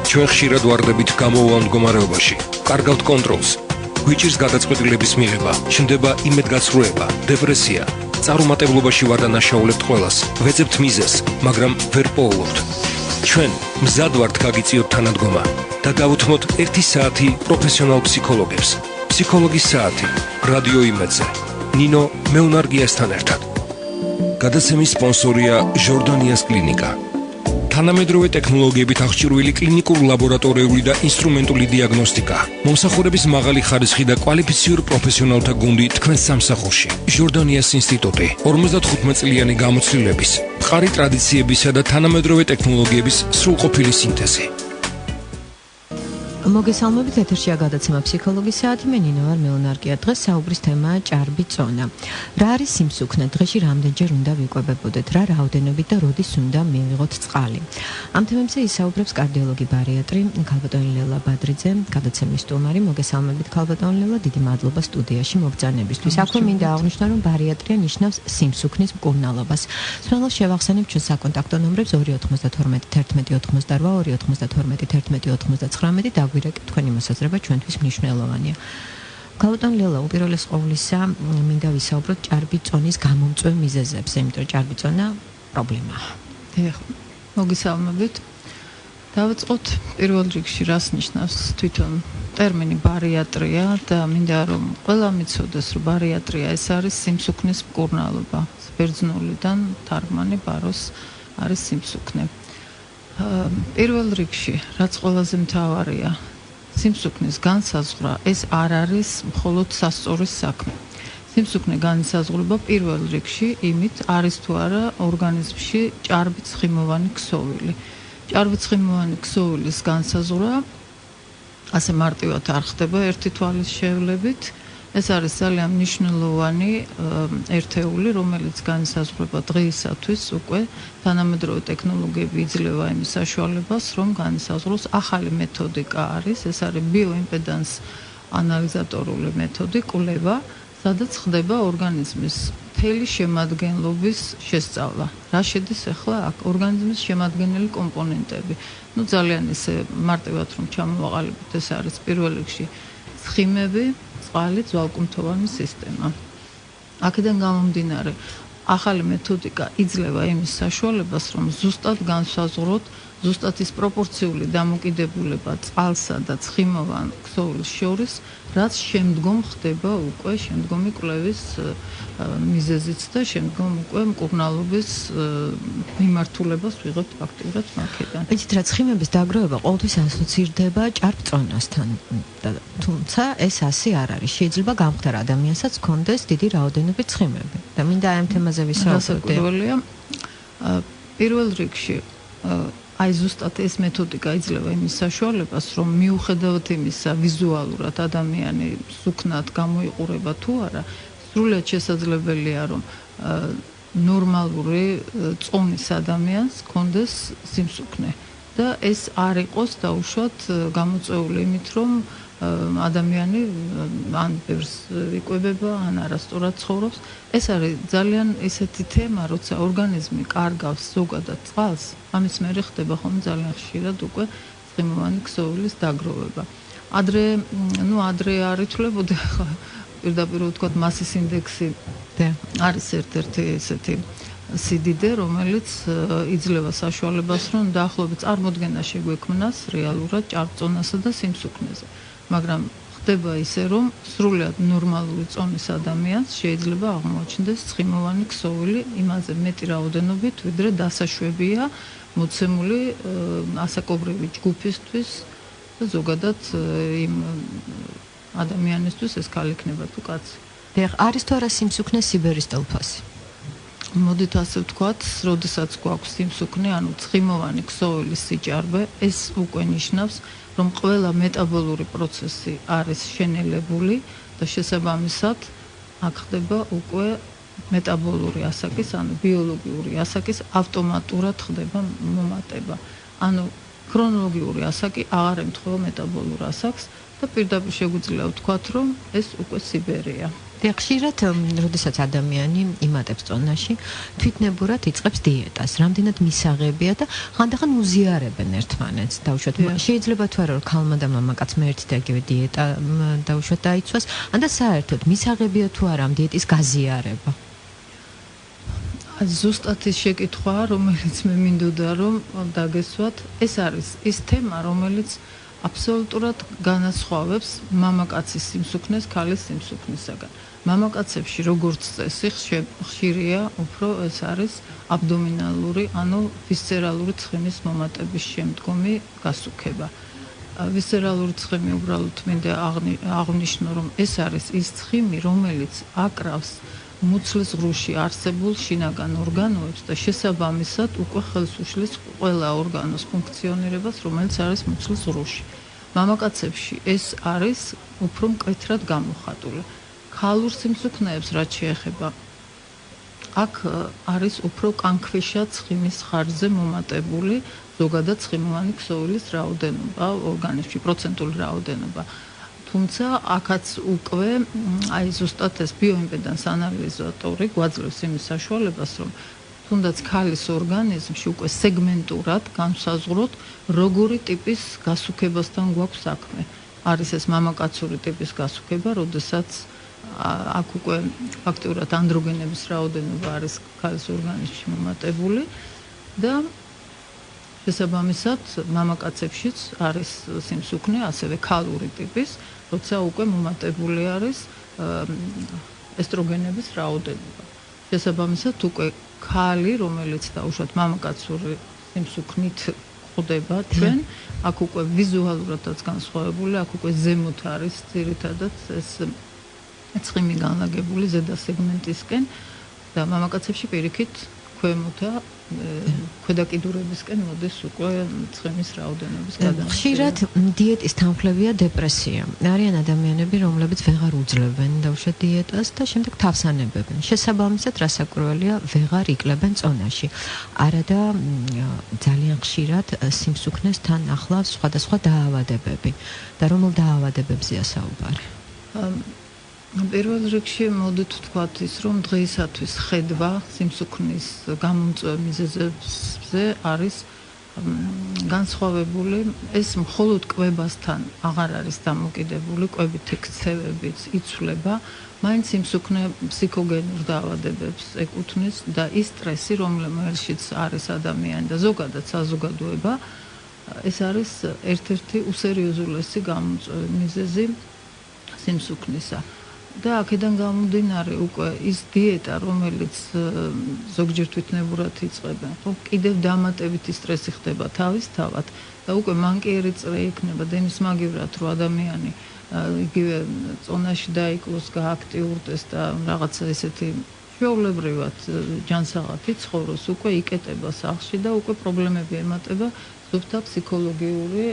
ჩვენ ხშირად ვარდებით გამოვავალ მდგომარეობაში. კარგავთ კონტროლს. გვიჭირს გადაწყვეტილების მიღება, ჩნდება იმედგაცრუება, დეპრესია. წარუმატებლობაში ვარ და ნაშაულებთ ყველას. ვეძებთ მიზეს, მაგრამ ვერ პოულობთ. ჩვენ მზად ვართ გაგიწიოთ თანადგომა და გავუთმოთ 1 საათი პროფესიონალ ფსიქოლოგებს. ფსიქოლოგის საათი, რადიო იმედზე. ნინო მეუნარგიასთან ერთად. გადაცემის სპონსორია ჟორდანიას კლინიკა. თანამედროვე ტექნოლოგიებით აღჭურვილი კლინიკური ლაბორატორიული და ინსტრუმენტული დიაგნოსტიკა. მომსახურების მაღალი ხარისხი და კვალიფიციურ პროფესიონალთა გუნდი თქვენს სამსახურში. ჟორდანიას ინსტიტუტი 55 წლიანი გამოცდილების, მყარი ტრადიციებისა და თანამედროვე ტექნოლოგიების სრულყოფილი სინთეზი. მოგესალმებით, ეთერშია გადაცემა ფსიქოლოგის საათი, მე ნინო ვარ მეუნარგია. დღეს საუბრის თემაა ჭარბი წონა. რა არის სიმსუქნე? დღეში რამდენჯერ უნდა ვიკვებებოდეთ? რა რაოდენობით და როდის უნდა მივიღოთ წყალი? ამ თემებზე ისაუბრებს კარდიოლოგი ბარიატრი ქალბატონი ლელა ბადრიძე, გადაცემის სტუმარი. მოგესალმებით, ქალბატონი ლელა, დიდი მადლობა სტუდიაში მობრძანებისთვის. აქვე მინდა აღვნიშნო, რომ ბარიატრია ნიშნავს სიმსუქნის მკურნალობას. სრულად შევახსენებ ჩვენ საკონტაქტო ნომრებს 292 11 88 292 11 99 და თქვენი მოსაზრება ჩვენთვის მნიშვნელოვანია. ქალბატონ ლელა, უპირველეს ყოვლისა, მინდა ვისაუბროთ ჭარბი წონის გამომწვევ მიზეზებზე, იმიტომ რომ ჭარბი წონა პრობლემაა. მოგესალმებით. დავიწყოთ პირველ რიგში, რას ნიშნავს თვითონ ტერმინი ბარიატრია და მინდა რომ ყველა მიცოდეს, რომ ბარიატრია ეს არის სიმსუქნის მკურნალობა. ბერძნულიდან თარგმანი ბაროს არის სიმსუქნე. პირველ რიგში, რაც ყველაზე მთავარია, სიმსუქნის განსაზღვრა ეს არ არის მხოლოდ სასწორის საქმე. სიმსუქნე განსაზღვრება პირველ რიგში იმით, არის თუ არა ორგანიზმში ჭარბი ცხიმოვანი ქსოვილი. ჭარბი ცხიმოვანი ქსოვილის განსაზღვრა ასე მარტივად არ ხდება ერთი თვალის შევლებით. ეს არის ძალიან მნიშვნელოვანი ერთეული, რომელიც განსაზღვრება დღეისათვის უკვე თანამედროვე ტექნოლოგიები იძლევა იმის საშუალებას, რომ განსაზღვროს ახალი მეთოდიკა არის, ეს არის ბიოიმპედანს ანალიზატორული მეთოდი, კვლევა, სადაც ხდება ორგანიზმის მთელი შემადგენლობის შესწავლა. რა შედის ახლა აქ? ორგანიზმის შემადგენელი კომპონენტები. ძალიან ისე მარტივად რომ ჩამოვაყალიბოთ, ეს არის პირველ რიგში ცხიმები, წყალი, ძვალკუნთოვანი სისტემა. აქედან გამომდინარე, ახალი მეთოდიკა იძლევა იმის საშუალებას, რომ ზუსტად განსაზღვროთ ზუსტად ის პროპორციული დამოკიდებულება წყალსა და ცხიმოვან ქსოვილს შორის, რაც შემდგომ ხდება უკვე შემდგომი კვლევის მიზეზიც და შემდგომ უკვე მკურნალობის მიმართულებას ვიღებთ ფაქტურად აქედან. იცით რა, ცხიმების დაგროვება ყოველთვის ასოცირდება ჭარბ წონასთან, თუმცა ეს ასე არ არის. შეიძლება გამხდარ ადამიანსაც ჰქონდეს დიდი რაოდენობით ცხიმები და მინდა ამ თემაზე ვისაუბროთ. პირველ რიგში აი ზუსტად ეს მეთოდიკა იძლევა იმის საშუალებას, რომ მიუხედავად იმისა ვიზუალურად ადამიანი სუქნად გამოიყურება თუ არა, სრულად შესაძლებელია რომ ნორმალური წონის ადამიანს ჰქონდეს სიმსუქნე და ეს არ იყოს დაუშვათ გამოწვეული იმით, რომ ადამიანი ან ბევრს იკვებება, ან არასწორად ცხოვრობს. ეს არის ძალიან ისეთი თემა, როცა ორგანიზმი კარგავს ზოგადად წყალს, ამის მერე ხდება ხოლმე ძალიან ხშირად უკვე ცხიმოვანი ქსოვილის დაგროვება. ადრე არ ითვლებოდა, პირდაპირ ვთქვათ, მასის ინდექსი არის ერთ-ერთი ესეთი სიდიდე, რომელიც იძლევა საშუალებას, რომ დაახლოებით წარმოდგენა შეგვექმნას რეალურად ჭარბწონასა და სიმსუქნეზე. მაგრამ ხდება ისე, რომ სრულად ნორმალური წონის ადამიანს შეიძლება აღმოაჩნდეს ცხიმოვანი ქსოვილი იმაზე მეტი რაოდენობით, ვიდრე დასაშვებია მოცემული ასაკობრივი ჯგუფისთვის და ზოგადად იმ ადამიანისთვის ეს ქალი იქნება თუ კაცი. არის თუ არა სიმსუქნე სიბერის ტელფასი? მოდით ასე ვთქვათ, როდესაც გვაქვს სიმსუქნე, ანუ ცხიმოვანი ქსოვილის სიჭარბე, ეს უკვე ნიშნავს, რომ ყველა მეტაბოლური პროცესი არის შენელებული და შესაბამისად აქ ხდება უკვე მეტაბოლური ასაკის, ანუ ბიოლოგიური ასაკის ავტომატურად ხდება მომატება. ანუ ქრონოლოგიური ასაკი აღარ ემთხვევა მეტაბოლურ ასაკს და პირდაპირ შეგვიძლია ვთქვათ, რომ ეს უკვე სიბერია. ხშირად, როდესაც ადამიანი იმატებს წონაში, თვითნებურად იწყებს დიეტას. რამდენად მისაღებია და ხანდახან უზიარებენ ერთმანეთს. დაუშვათ, შეიძლება თუ არა, რომ ქალმა და მამაკაცმა ერთი და იგივე დიეტა დაუშვათ დაიცვას, ან და საერთოდ მისაღებია თუ არა ამ დიეტის გაზიარება. ზუსტად ის შეკითხვა, რომელიც მე მინდოდა რომ დაგესვათ, ეს არის ის თემა, რომელიც აბსოლუტურად განასხვავებს მამაკაცის სიმსუქნეს ქალის სიმსუქნისაგან. მამაკაცებში როგორც წესი ხშირია უფრო ეს არის აბდომინალური, ანუ ვისცერალური ცხიმის მომატების შემდგომი გასუქება. ვისცერალური ცხიმი უბრალოდ მინდა აღნიშნო, რომ ეს არის ის ცხიმი, რომელიც აკრავს მუცლის ღრუში არსებულ შინაგან ორგანოებს და შესაბამისად უკვე ხელს უშლის ყველა ორგანოს ფუნქციონირებას, რომელიც არის მუცლის ღრუში. მამაკაცებში ეს არის უფრო მკვეთრად გამოხატული. ქალურ სიმსუქნეებს რაც შეეხება, აქ არის უფრო კანქვეშა ცხიმის ხარჯზე მომატებული ზოგადად ცხიმოვანი ქსოვილის რაოდენობა ორგანიზმში, პროცენტული რაოდენობა. თუმცა აქაც უკვე აი ზუსტად ეს ბიოიმპედანს ანალიზატორი გვაძლევს იმის საშუალებას, რომ თუნდაც ქალის ორგანიზმში უკვე სეგმენტურად განსაზღვროთ, როგორი ტიპის გასუქებასთან გვაქვს საქმე. არის ეს მამაკაცური ტიპის გასუქება, როდესაც აქ უკვე ფაქტიურად ანდროგენების რაოდენობა არის ქალის ორგანიზმში მომატებული და შესაბამისად მამაკაცებშიც არის სიმსუქნე ასევე ქალური ტიპის, როცა უკვე მომატებული არის ესტროგენების რაოდენობა. შესაბამისად უკვე ქალი, რომელიც დაუშვათ მამაკაცური სიმსუქნით ხვდება ჩვენ, აქ უკვე ვიზუალურადაც განსხვავებული, აქ უკვე ზემოთ არის ძირითადად ეს ცხიმი განლაგებული ზედა სეგმენტისკენ და მამაკაცებში პირიქით ქვემოთა ქვედა კიდურებისკენ მოდის უკვე ცხიმის რაოდენობის გადამყარება. ხშირად დიეტის თანხმლებია დეპრესია. არიან ადამიანები, რომლებიც ვეღარ უძლებენ დაუშვათ დიეტას და შემდეგ თავს ანებებენ. შესაბამისად, რასაკვირველია, ვეღარ იკლებენ წონაში. არა და ძალიან ხშირად სიმსუქნესთან ახლავს სხვადასხვა დაავადებები. და რომელ დაავადებებზეა საუბარი? პირველ რიგში მოდით ვთქვათ ის, რომ დღეისათვის ხედვა სიმსუქნის გამომწვევ მიზეზებზე არის განსხვავებული. ეს მხოლოდ კვებასთან აღარ არის დამოკიდებული, კვებითი ქცევებიც იცვლება, მაინც სიმსუქნე ფსიქოგენურ დაავადებებს ეკუთვნის და ის სტრესი, რომელშიც არის ადამიანი და ზოგადად საზოგადოება, ეს არის ერთ-ერთი უსერიოზულესი გამომწვევი მიზეზი სიმსუქნისა. და აქედან გამომდინარე უკვე ის დიეტა, რომელიც ზოგჯერ თვითნებურად იწყებენ, ხო, კიდევ დამატებითი სტრესი ხდება თავისთავად და უკვე მანკიერი წრე იქნება და იმის მაგივრად, რომ ადამიანი იგივე წონაში დაიკლოს, გააქტიურდეს და რაღაცა ესეთი ჩვეულებრივად ჯანსაღად იცხოვროს, უკვე იკეტება სახლში და უკვე პრობლემები ემატება ზოგადად ფსიქოლოგიური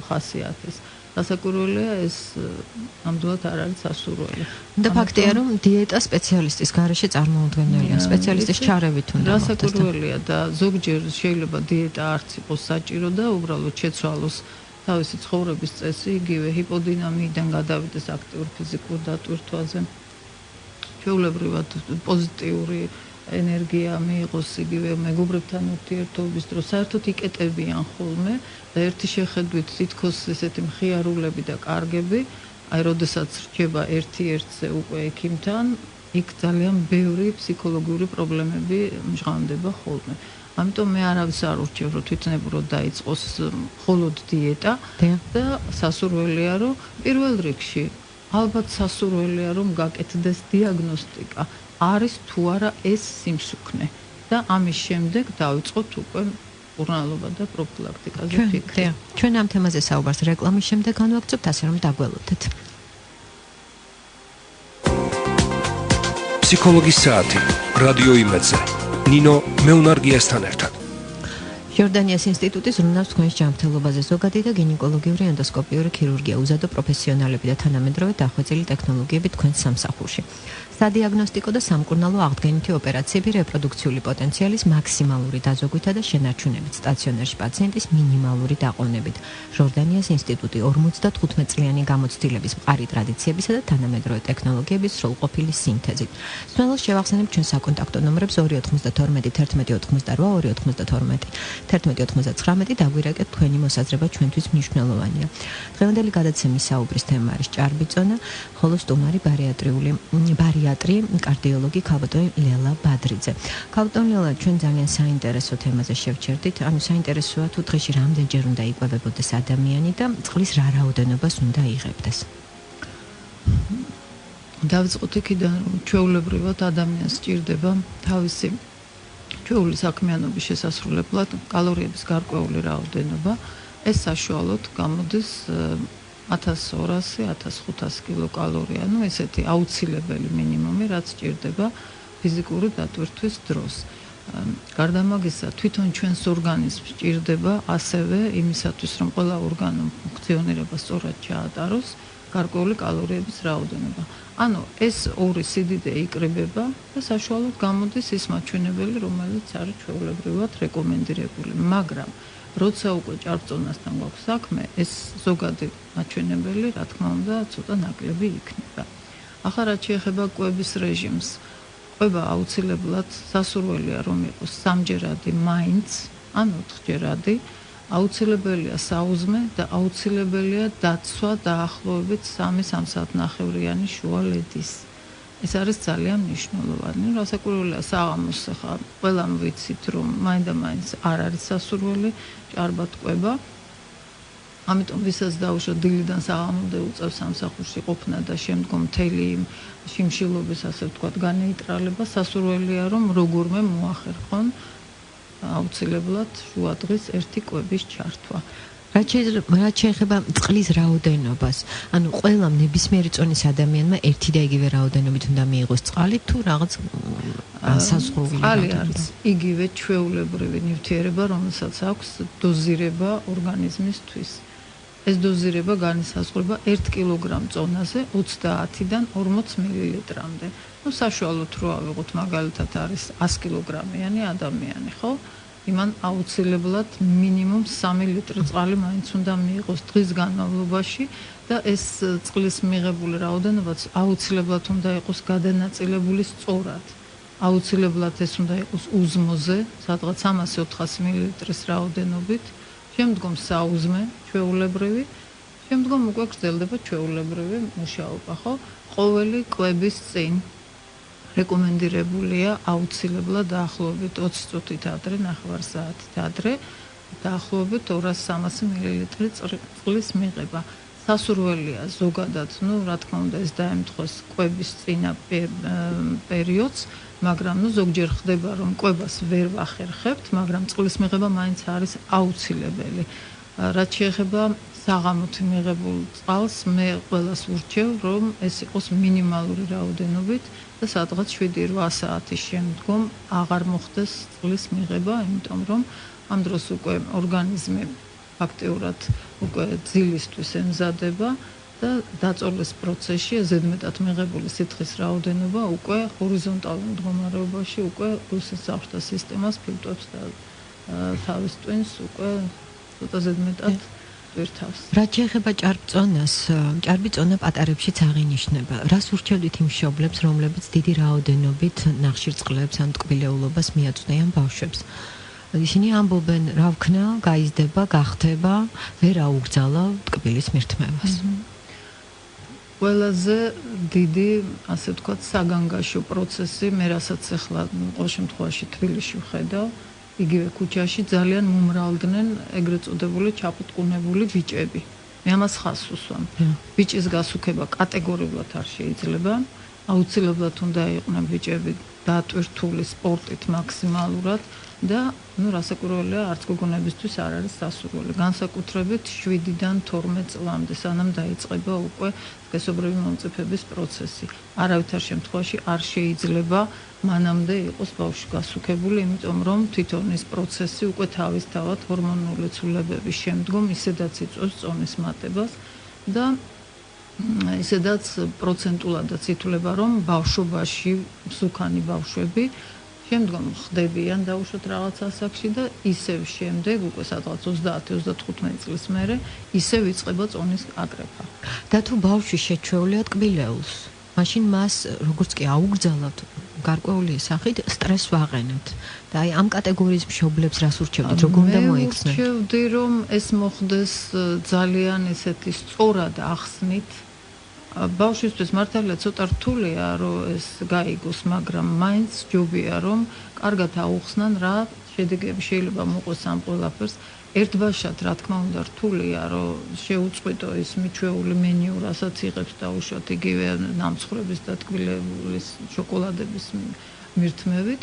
ხასიათის. გასაკვირველია ეს ნამდვილად არ არის სასურველი. და ფაქტია, რომ დიეტა სპეციალისტის გარეშე წარმოუდგენელია. სპეციალისტის ჩარევით უნდა მოხდეს. გასაკვირველია და ზოგჯერ შეიძლება დიეტა არც იყოს საჭირო და უბრალოდ შეცვალოს თავისი ცხოვრების წესი, იგივე ჰიპოდინამიიდან გადავიდეს აქტიურ ფიზიკურ დატვირთვაზე. ჩვეულებრივად პოზიტიური ენერგია მიიღოს იგივე მეგობრებთან ურთიერთობის დროს, საერთოდ იკეტებიან ხოლმე და ერთი შეხედვით თითქოს ესეთი მხიარულები და კარგები, აი როდესაც რჩება ერთი-ერთზე უკვე ექიმთან, იქ ძალიან ბევრი ფსიქოლოგიური პრობლემები მჟღავდება ხოლმე. ამიტომ მე არავის არ ურჩევ, რომ თვითნებურად დაიწყოს მხოლოდ დიეტა და სასურველია, რომ პირველ რიგში ალბათ სასურველია, რომ გაკეთდეს დიაგნოსტიკა. არის თუ არა ეს სიმსუქნე და ამის შემდეგ დავიწყოთ უკვე ურნალობა და პროფილაქტიკაზე ფიქრი. ჩვენ ამ თემაზე საუბარს რეკლამის შემდეგ განვაგრძობთ, ასე რომ დაგველოდეთ. ფსიქოლოგის საათი რადიო იმედზე. ნინო მეუნარგიასთან ერთად. ჟორდანიას ინსტიტუტის ზრუნავს თქვენს ჯანმრთელობაზე ზოგადი და გინეკოლოგიური ენდოსკოპიური ქირურგია, უზადო პროფესიონალები და თანამედროვე დახვეწილი ტექნოლოგიები თქვენს სამსახურში. სადიაგნოსტიკო და სამკურნალო აღდგენითი ოპერაციები რეპროდუქციული პოტენციალის მაქსიმალური დაზოგვითა და შენარჩუნებით სტაციონარში პაციენტის მინიმალური დაყოვნებით. ჟორდანიას ინსტიტუტი 55 წლიანი გამოცდილების მყარი ტრადიციებისა და თანამედროვე ტექნოლოგიების სრულყოფილი სინთეზით. მსმენელს შევახსენებთ ჩვენ საკონტაქტო ნომრებს 292 1188 292 1199 დაგვირეკეთ თქვენი მოსაზრება ჩვენთვის მნიშვნელოვანია. დღევანდელი გადაცემის საუბრის თემა არის ჭარბიწონა, ხოლო სტუმარი ბარიატრი კარდიოლოგი ქალბატონი ლელა ბადრიძე. ქალბატონი ლელა, ჩვენ ძალიან საინტერესო თემაზე შევჩერდით. ანუ საინტერესოა თუ დღეში რამდენჯერ უნდა იკვებებოდეს ადამიანი და წყლის რა რაოდენობას უნდა იღებდეს. დავიწყოთ იქიდან, რომ ჩვეულებრივად ადამიანს სჭირდება თავისი ჩვეული საქმიანობის შესასრულებლად კალორიების გარკვეული რაოდენობა. ეს საშუალოდ გამოდის 1200-1500 კილოკალორია, ანუ ესეთი აუცილებელი მინიმუმი, რაც სჭირდება ფიზიკური დატვირთვის დროს. გარდა ამისა, თვითონ ჩვენს ორგანიზმს სჭირდება ასევე იმისათვის, რომ ყველა ორგანო ფუნქციონირება სწორად ჩაატაროს, გარკვეული კალორიების რაოდენობა. ანუ ეს ორი სიდიდე იკრიბება და საშუალოდ გამოდის ის მაჩვენებელი, რომელიც არის ჩვეულებრივად რეკომენდირებული, მაგრამ როცა უკვე ჭარბწონასთან გვაქვს საქმე, ეს ზოგადი მაჩვენებელი, რა თქმა უნდა, ცოტა ნაკლები იქნება. ახლა რაც შეეხება კვების რეჟიმს, კვება აუცილებლად სასურველია, რომ იყოს სამჯერადი მაინც, ან 4ჯერადი, აუცილებელია საუზმე და აუცილებელია დაცვა დაახლოებით 3 საათნახევრიანი შუა ლედის. ეს არის ძალიან მნიშვნელოვანი. რასაკვირველია, საღამოს ახლა ყველამ ვიცით, რომ მაინდა-მაინც არ არის სასურველი ჭარბად კვება. ამიტომ ვისაც დაუშვათ დილიდან საღამომდე უწევს სამსახურში ყოფნა და შემდგომ მთელი შიმშილობის, ასე ვთქვათ, განეიტრალება, სასურველია, რომ როგორმე მოახერხონ აუცილებლად შუა დღის ერთი კვების ჩართვა. რაც შეეხება წყლის რაოდენობას, ანუ ყველა ნებისმიერი წონის ადამიანმა ერთი და იგივე რაოდენობით უნდა მიიღოს წყალი თუ რაღაც საზღვრული წყალი არის იგივე ჩვეულებრივი ნივთიერება, რომელსაც აქვს დოზირება ორგანიზმისთვის. ეს დოზირება განისაზღვრება 1 კილოგრამ წონაზე 30-დან 40 მილilitrამდე. ну საშუალოდ რო ავიღოთ მაგალითად არის 100 კილოგრამიანი ადამიანი, ხო? იმან აუცილებლად მინიმუმ 3 ლიტრი წყალი მაინც უნდა მიიღოს დღის განმავლობაში და ეს წყლის მიღებული რაოდენობაც აუცილებლად უნდა იყოს გადანაწილებული სწორად. აუცილებლად ეს უნდა იყოს უზმოზე, სადღაც 300-400 მილილიტრის რაოდენობით, შემდგომ საუზმე, ჩვეულებრივი, შემდგომ უკვე გრძელდება ჩვეულებრივი მუშაობა, ხო? ყოველი კვების წინ რეკომენდირებულია აუცილებლად დაახლოებით 20 წუთით ადრე, 9 საათით ადრე, დაახლოებით 200-300 მილილიტრი წყლის მიღება. სასურველია ზოგადად, ну, რა თქმა უნდა, ეს დაემთხოს კვების წინა პერიოდს, მაგრამ ну ზოგჯერ ხდება, რომ კვებას ვერ ვახერხებთ, მაგრამ წყლის მიღება მაინც არის აუცილებელი. რაც შეეხება საღამოთ მიღებულ წყალს, მე ყველას ვურჩევ, რომ ეს იყოს მინიმალური რაოდენობით და სადღაც 7-8 საათის შემდგომ აღარ მოხდეს წყლის მიღება, იმიტომ რომ ამ დროს უკვე ორგანიზმი ფაქტიურად უკვე ძილისთვის ემზადება და დაწოლის პროცესში ზედმეტად მიღებული სითხის რაოდენობა უკვე ჰორიზონტალურ მდგომარეობაში უკვე გულსის საფრთა სისტემას ფილტვებს და თავის ტვინს უკვე ცოტა ზედმეტად ტვირთავს. რაც შეეხება ჭარბწონას, ჭარბიწონა პატარებშიც აღინიშნება. რას ურჩევდით იმ მშობლებს, რომლებიც დიდი რაოდენობით ნახშირწყლებს ან ტკბილეულობას მიაწვდიან ბავშვებს? ისინი ამბობენ, რა ვქნა, გაიზრდება, გახდება, ვერ აუგრძალა ტკბილის მირთმევას. ყველაზე დიდი, ასე ვთქვათ, საგანგაშო პროცესი, მე რასაც ახლა ყოველ შემთხვევაში თბილისში ვხედავ, იგივე ქუჩაში ძალიან მომრავლდნენ ეგრეთ წოდებული ჩაფუტკუნებული ბიჭები. მე ამას ხაზს უსვამ. ბიჭის გასუქება კატეგორიულად არ შეიძლება. აუცილებლად უნდა იყვნენ ბიჭები დატვირთული სპორტით მაქსიმალურად და ну რასაკვირველია არც გოგონებისთვის არ არის სასურველი. განსაკუთრებით 7-დან 12 წლამდე, სანამ დაიწყება უკვე სქესობრივი მომწიფების პროცესი. არავითარ შემთხვევაში არ შეიძლება მანამდე იყოს ბავშვი გასუქებული, იმიტომ რომ თვითონ ეს პროცესი უკვე თავისთავად ჰორმონული ცვლილებების შემდგომ ისედაც იწვევს წონის მატებას და ისედაც პროცენტულადაც ითვლება, რომ ბავშვობაში მსუქანი ბავშვები შემდგომ ხდებიან დაუშვათ რაღაც ასაკში და ისევ შემდეგ უკვე სადღაც 30-35 წლის მერე ისევ იწყება წონის აკრეფა. და თუ ბავშვი შეჩვეულია ტკბილეულს, მაშინ მას როგორც კი აუგრძელავთ გარკვეული სახით სტრესს ვაყენოთ. და აი ამ კატეგორიის მშობლებს რას ურჩევთ, როგორ უნდა მოიხსნათ? მე ვუჩევდი, რომ ეს მოხდეს ძალიან ესეთი სწორად ახსნით. ბავშვისთვის მართალია ცოტა რთულია, რომ ეს გაიგოს, მაგრამ მაინც ჯობია, რომ კარგად აუხსნან რა შედეგები შეიძლება მოყოს ამ ყველაფერს. ერთბაშად, რა თქმა უნდა, რთულია, რომ შეუწყვიტო ის მიჩვეული მენიუ, რასაც იღებს დაუშვათ იგივე ნამცხრების და ტკბილეულის შოკოლადების მირთმევით,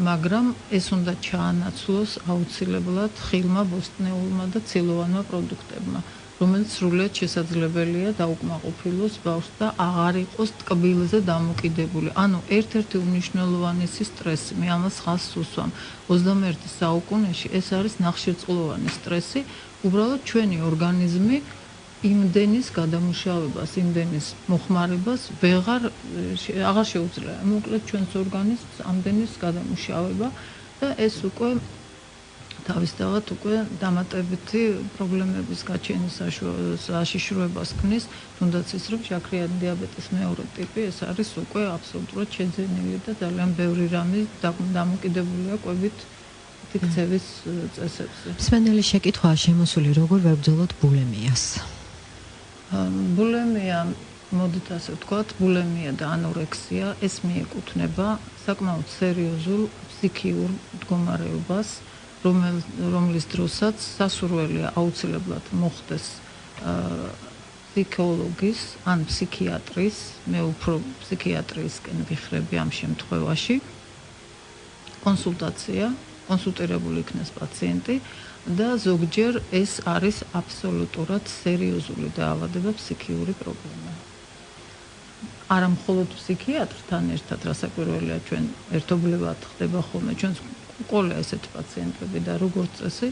მაგრამ ეს უნდა ჩაანაცვლოს აუცილებლად ხილმა, ბოსტნეულმა და ცილოვანმა პროდუქტებმა. რომელიც სრულიად შესაძლებელია დაუკმაყოფილოს ბავშვს და აღარ იყოს ტკბილზე დამოკიდებული. ანუ ერთ-ერთი უმნიშვნელოვანესი სტრესი, მე ამას ხაზს უსვამ. 21 საუკუნეში ეს არის ნახშირწყლოვანი სტრესი, უბრალოდ ჩვენი ორგანიზმი იმდენის გადამუშავებას, იმდენის მოხმარებას აღარ შეუძლია. მოკლედ ჩვენს ორგანიზმს ამდენის გადამუშავება და ეს უკვე თავისთავად უკვე დამატებითი პრობლემების გაჩენის საშიშროებას ქმნის, თუნდაც ის, რომ შაქრიანი დიაბეტის მეორე ტიპი, ეს არის უკვე აბსოლუტურად შეძენილი და ძალიან ბევრი რამე დამოკიდებულია კვებით ქცევის წესებზე. მსმენელი შეკითხვაა შემოსული, როგორ ვებრძოლოთ ბულიმიას? ბულიმია, მოდით ასე ვთქვათ, ბულიმია და ანორექსია, ეს მიეკუთვნება საკმაოდ სერიოზულ ფსიქიურ მდგომარეობას, რომლის დროსაც სასურველია აუცილებლად მოხდეს ფსიქოლოგის ან ფსიქიატრის, მე უფრო ფსიქიატრიისკენ ვიხრები ამ შემთხვევაში, კონსულტირებული იქნეს პაციენტი და ზოგჯერ ეს არის აბსოლუტურად სერიოზული დაავადება, ფსიქიური პრობლემა. არა მხოლოდ ფსიქიატრთან ერთად, რასაკვირველია, ჩვენ ერთობლივად ხდება ხოლმე ჩვენს ყოლა ესეთი პაციენტები და როგორც წესი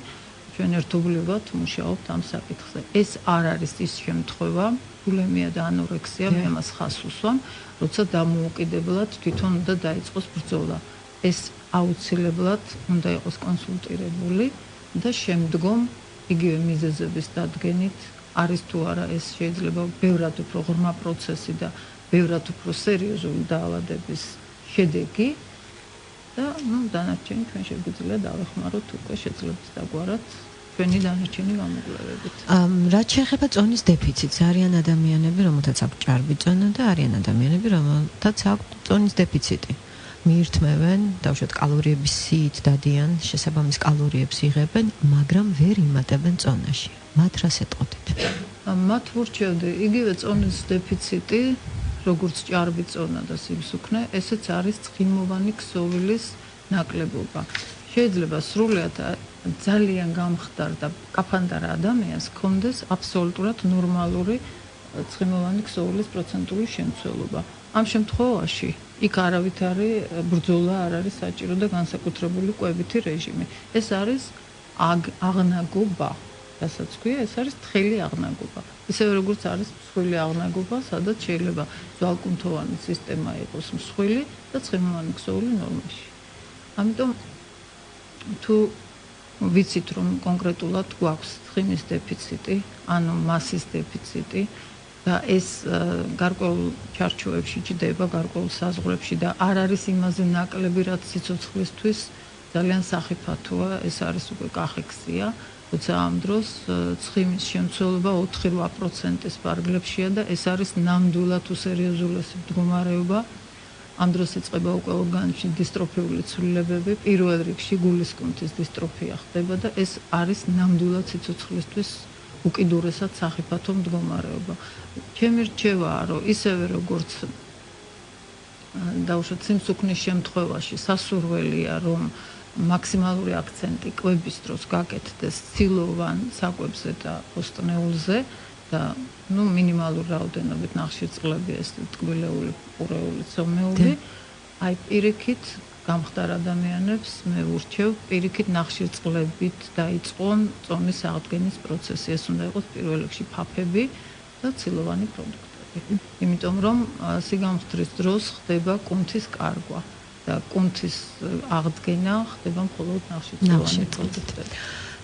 ჩვენ ერთობლივად მუშაობთ ამ საკითხზე. ეს არ არის ის შემთხვევა, ბულიმია და ანორექსია, მე ამას ხაზს უსვამ, როცა დამოუკიდებლად თვითონ უნდა დაიწყოს ბრძოლა. ეს აუცილებლად უნდა იყოს კონსულტირებული და შემდგომ იგივე მიზეზების დადგენით არის თუ არა ეს შეიძლება ბევრად უფრო ღრმა პროცესი და ბევრად უფრო სერიოზული დაავადების შედეგი. და დანარჩენი ჩვენ შეგვიძლია დავეხმაროთ უკვე შეძლებს დაგვარად ჩვენი დანარჩენი გამოკვლევებით. რაც შეეხება წონის დეფიციტს, არიან ადამიანები, რომელთაც აქვს ჭარბი წონა და არიან ადამიანები, რომელთაც აქვს წონის დეფიციტი. მიირთმევენ, დავუშვათ კალორიების სიით დადიან, შესაბამის კალორიებს იღებენ, მაგრამ ვერ იმატებენ წონაში. მათ რას ეტყოდით? მათ ვურჩევდი იგივე წონის დეფიციტი, როგორც ჭარბი წონა და სიმსუქნე, ესეც არის ცხიმოვანი ქსოვილის ნაკლებობა. შეიძლება სრულიად ძალიან გამხდარ და კაფანდარ ადამიანს ჰქონდეს აბსოლუტურად ნორმალური ცხიმოვანი ქსოვილის პროცენტული შემცველობა. ამ შემთხვევაში იქ არავითარი ბრძოლა არ არის საჭირო და განსაკუთრებული კვებითი რეჟიმი. ეს არის აღნაგობა. რასაც ქვია, ეს არის თხელი აღნაგობა. ისევე როგორც არის მსხვილი აღნაგობა, სადაც შეიძლება ზვალკუნთოვანი სისტემა იყოს მსხვილი და ცხიმოვანი ქსოვილი ნორმაში. ამიტომ თუ ვიცით, რომ კონკრეტულად გვაქვს ცხიმის დეფიციტი, ანუ მასის დეფიციტი და ეს გარკვეულ ჩარჩოებში ჭდება, გარკვეულ საზღვრებში და არ არის იმაზე ნაკლები, რაც სიცოცხლისთვის ძალიან სახიფათოა, ეს არის უკვე კახექსია. როცა ამ დროს ცხიმის შემცველობა 4-8%-ის ფარგლებშია და ეს არის ნამდვილად უსერიოზულესი მდგომარეობა. ამ დროს იწყება უკვე ორგანიზმში დისტროფიული ცვლილებები, პირველ რიგში გულისკუნთის დისტროფია ხდება და ეს არის ნამდვილად სიცოცხლისთვის უკიდურესად სახიფათო მდგომარეობა. ჩემი რჩევაა, რომ ისევე როგორც დაუშვათ სიმსუქნის შემთხვევაში სასურველია, რომ მაქსიმალური აქცენტი კვების დროს გაკეთდეს ცილოვან საკვებზე და ბოსტნეულზე და მინიმალური რაოდენობით ნახშირწყლები, ეს ტკბილეული, პურეული, ცომეული, აი პირიქით გამხდარ ადამიანებს მე ვურჩევ პირიქით ნახშირწყლებით დაიწყონ წონის აღდგენის პროცესი. ეს უნდა იყოს პირველ რიგში ფაფები და ცილოვანი პროდუქტები. იმიტომ რომ სიგამხდრის დროს ხდება კუნთის კარგვა და კუნთის აღდგენა ხდება მხოლოდ ნახშირწყლოვანი პროდუქტებით.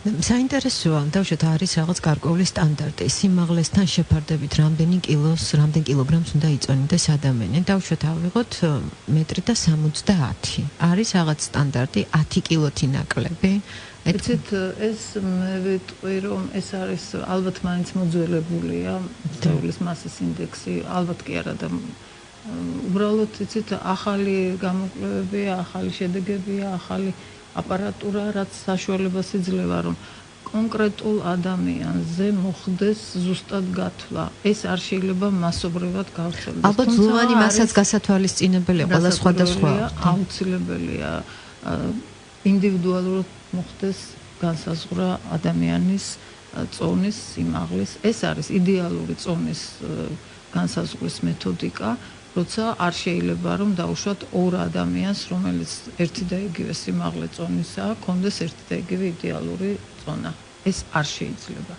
საინტერესოა, დავუშვათ არის რაღაც გარკვეული სტანდარტი, სიმაღლესთან შეფარდებით რამდენ კილოგრამს უნდა იწონიდეს ადამიანი. დავუშვათ ავიღოთ 1.70 m. არის რაღაც სტანდარტი 10 კილოთი ნაკლები. იცით, ეს მე ვიტყვი, რომ ეს არის ალბათ მაინც მოძველებულია, წევლის მასის ინდექსი, ალბათ კი არა და უბრალოდ იცით, ახალი გამოკვლევებია, ახალი შედეგებია, ახალი აპარატურა, რაც საშუალებას იძლევა, რომ კონკრეტულ ადამიანზე მოხდეს ზუსტად გათვლა. ეს არ შეიძლება მასობრივად გავრცელდეს. ალბათ ზღვარი მასაც გასათვალისწინებელია, ყველა სხვადასხვა. აუცილებელია ინდივიდუალურად მოხდეს განსაზღვრა ადამიანის წონის, სიმაღლის. ეს არის იდეალური წონის განსაზღვრის მეთოდიკა, როცა არ შეიძლება რომ დაუშვათ ორ ადამიანს, რომელიც ერთი და იგივე სიმაღლე წონისაა, კონდეს ერთი და იგივე იდეალური წონა. ეს არ შეიძლება.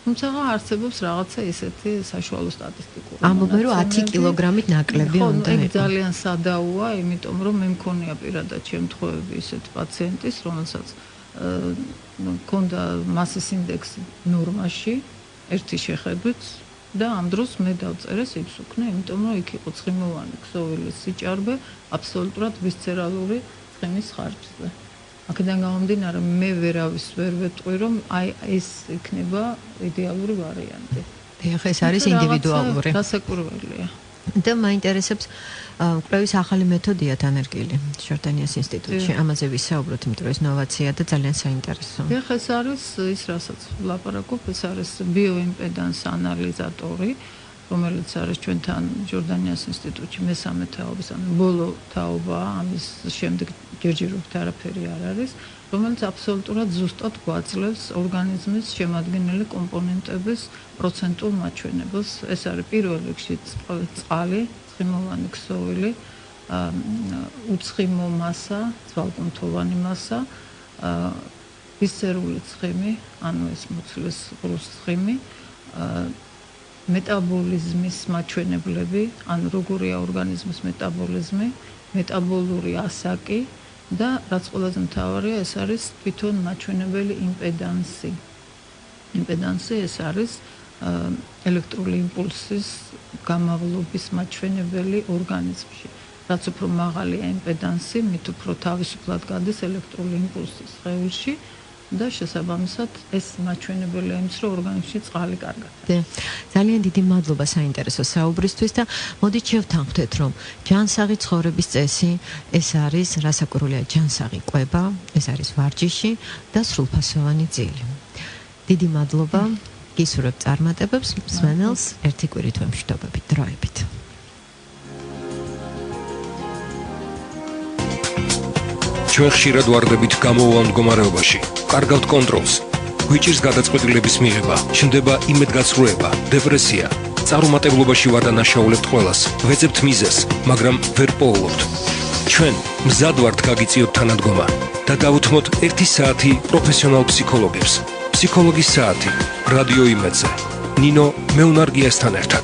თუმცა არსებობს რაღაცა ესეთი საშუალო სტატისტიკური. ამბობენ რომ 10 კილოგრამით ნაკლები უნდა იყოს. ძალიან სადაოა, იმიტომ რომ მე მქონია პირადად შემთხვევები ისეთ პაციენტის, რომელსაც მქონდა მასის ინდექსი ნორმაში, ერთი შეხედვით და ამ დროს მე დავწერე სიცოცხლე, იმიტომ რომ იქ იყო ცხიმოვანი ქსოვილის სიჭარბე აბსოლუტურად ვისცერალური ცხიმის ხარჯზე. აქედან გამომდინარე, მე ვერავის ვერ ვეტყვი, რომ აი ეს იქნება იდეალური ვარიანტი. ეხლა ეს არის ინდივიდუალური. დასაკვირველია. და მაინტერესებს კვლევის ახალი მეთოდია დანერგილი ჟორდანიას ინსტიტუტში. ამაზე ვისაუბროთ, იმიტომ რომ ეს ნოვაცია და ძალიან საინტერესო. ეხლა ეს არის ის, რასაც ვლაპარაკობ, ეს არის ბიოიმპედანს ანალიზატორი, რომელიც არის ჩვენთან ჟორდანიას ინსტიტუტში მესამე თაობის, ანუ ბოლო თაობაა, ამის შემდეგ ჯერჯერობით არაფერი არ არის, რომელიც აბსოლუტურად ზუსტად გვაძლევს ორგანიზმის შემადგენელი კომპონენტების პროცენტულ მაჩვენებელს. ეს არის პირველ რიგში წყალი, ცხიმოვანი ქსოვილი, უცხიმო მასა, ძვალკუნთოვანი მასა, ვისცერული ცხიმი, ანუ ეს მუცლის ღრუს ცხიმი, მეტაბოლიზმის მაჩვენებლები, ანუ როგორია ორგანიზმის მეტაბოლიზმი, მეტაბოლური ასაკი და რაც ყველაზე მთავარია, ეს არის თვითონ მაჩვენებელი იმპედანსი. იმპედანსი ეს არის ელექტრული იმპულსის გამავლობის მაჩვენებელი ორგანიზმში. რაც უფრო მაღალია იმპედანსი, მით უფრო თავისუფლად გადის ელექტრული იმპულსი სხეულში და შესაბამისად ეს მაჩვენებელია იმის, რომ ორგანიზმში წყალი კარგად. ძალიან დიდი მადლობა საინტერესო საუბრისთვის და მოდით შევთანხმდეთ, რომ ჯანსაღი ცხოვრების წესი ეს არის რასაკვირველია ჯანსაღი კვება, ეს არის ვარჯიში და სრულფასოვანი ძილი. დიდი მადლობა, გისურვებ წარმატებებს, მსმენელს ერთი კვირით ვემშვიდობებით, დროებით. ჩვენ ხშირად ვარდებით გამოვავალ მდგომარეობაში. კარგავთ კონტროლს. გვიჭირს გადაწყვეტილების მიღება, ჩნდება იმედგაცრუება, დეპრესია. წარუმატებლობაში ვარ და ნაშაულებთ ყველას. ვეძებთ მიზეზს, მაგრამ ვერ პოულობთ. ჩვენ მზად ვართ გაგიწიოთ თანადგომა და დავუთმოთ 1 საათი პროფესიონალ ფსიქოლოგებს. ფსიქოლოგის საათი, რადიო იმედზე. ნინო მეუნარგიასთან ერთად.